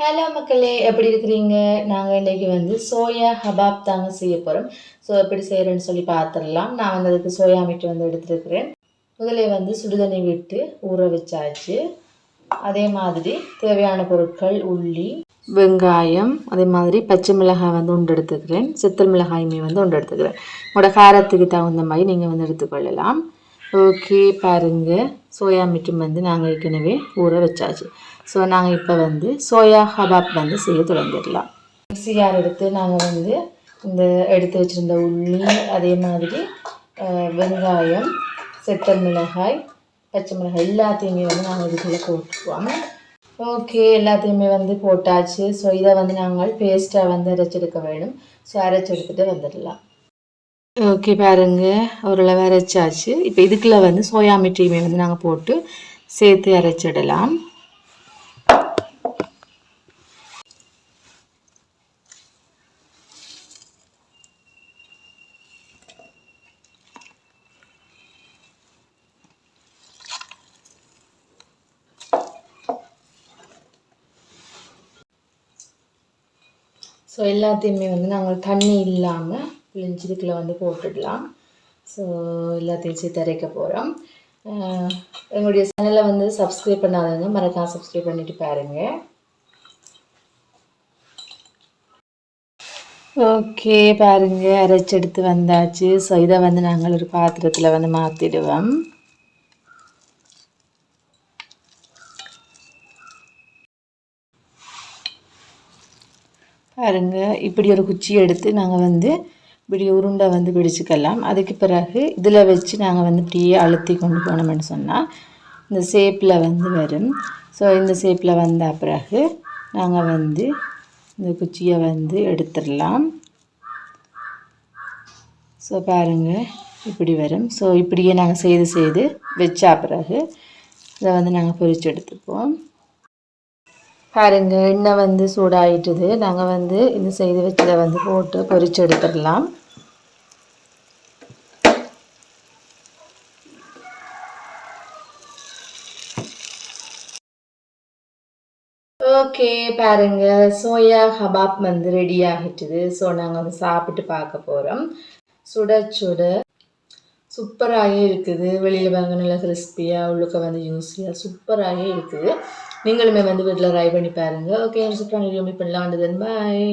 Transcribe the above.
Hello மக்களே, எப்படி இருக்கிறீங்க? நாங்கள் இன்றைக்கி வந்து சோயா கபாப் தாங்க செய்ய போகிறோம். ஸோ எப்படி செய்கிறேன்னு சொல்லி பார்த்துடலாம். நான் வந்து அதுக்கு சோயா மீட் வந்து எடுத்துருக்கிறேன். முதலே வந்து சுடுதண்ணி விட்டு ஊற வச்சாச்சு. அதே மாதிரி தேவையான பொருட்கள் உள்ளி, வெங்காயம், அதே மாதிரி பச்சை மிளகாய் வந்து ஒன்று எடுத்துக்கிறேன். சித்தல் மிளகாயுமே வந்து ஒன்று எடுத்துக்கிறேன். உங்களோட காரத்துக்கு தகுந்த மாதிரி நீங்கள் வந்து எடுத்துக்கொள்ளலாம். ஓகே பாருங்கள், சோயா மீட்டும் வந்து நாங்கள் ஏற்கனவே ஊற வச்சாச்சு. ஸோ நாங்கள் இப்போ வந்து சோயா கபாப் வந்து செய்ய தொடங்கிடலாம். மிக்ஸி ஜார் எடுத்து நாங்கள் வந்து இந்த எடுத்து வச்சுருந்த உள்ளி, அதே மாதிரி வெங்காயம், செத்தல் மிளகாய், பச்சை மிளகாய் எல்லாத்தையுமே வந்து நாங்கள் இதுக்குள்ளே போட்டுக்குவோம். ஓகே, எல்லாத்தையுமே வந்து போட்டாச்சு. ஸோ இதை வந்து நாங்கள் பேஸ்ட்டாக வந்து அரைச்செடுக்க வேணும். ஸோ அரைச்செடுத்துட்டு வந்துடலாம். ஓகே பாருங்க, ஓரளவு அரைச்சாச்சு. இப்போ இதுக்குள்ள வந்து சோயா மீட்டையுமே வந்து நாங்கள் போட்டு சேர்த்து அரைச்சிடலாம். ஸோ எல்லாத்தையுமே வந்து நாங்கள் தண்ணி இல்லாமல் பிழிஞ்சதுக்குள்ளே வந்து போட்டுடலாம். ஸோ எல்லாத்தையும் சேர்த்து அரைக்க போகிறோம். எங்களுடைய சேனலை வந்து சப்ஸ்கிரைப் பண்ணாதவங்க மறக்காம சப்ஸ்கிரைப் பண்ணிட்டு பாருங்கள். ஓகே பாருங்கள், அரைச்செடுத்து வந்தாச்சு. ஸோ இதை வந்து நாங்கள் ஒரு பாத்திரத்தில் வந்து மாற்றிடுவோம். பாருங்கள், இப்படி ஒரு குச்சி எடுத்து நாங்கள் வந்து இப்படி உருண்டை வந்து பிடிச்சிக்கலாம். அதுக்கு பிறகு இதில் வச்சு நாங்கள் வந்து இப்படியே அழுத்தி கொண்டு போனோம்னு சொன்னால் இந்த ஷேப்பில் வந்து வரும். ஸோ இந்த ஷேப்பில் வந்த பிறகு நாங்கள் வந்து இந்த குச்சியை வந்து எடுத்துடலாம். ஸோ பாருங்கள், இப்படி வரும். ஸோ இப்படியே நாங்கள் செய்து வச்சா பிறகு இதை வந்து நாங்கள் பொரித்து எடுத்துப்போம். பாருங்கள், எண்ணெய் வந்து சூடாயிட்டுது. நாங்கள் வந்து இது செய்து வச்சதை வந்து போட்டு பொரிச்சு எடுத்துடலாம். ஓகே பாருங்கள், சோயா கபாப் வந்து ரெடி ஆகிட்டுது. ஸோ நாங்கள் வந்து சாப்பிட்டு பார்க்க போகிறோம். சுட சுட சூப்பராகவே இருக்குது. வெளியில் வாங்க நல்லா கிறிஸ்பியாக, உள்ளுக்க வந்து யூஸியாக சூப்பராகவே இருக்குது. நீங்களுமே வந்து வீட்டில் ட்ரை பண்ணி பாருங்கள். ஓகே, சூப்பராக வீடியோ மீட் பண்ணலாம். பாய்.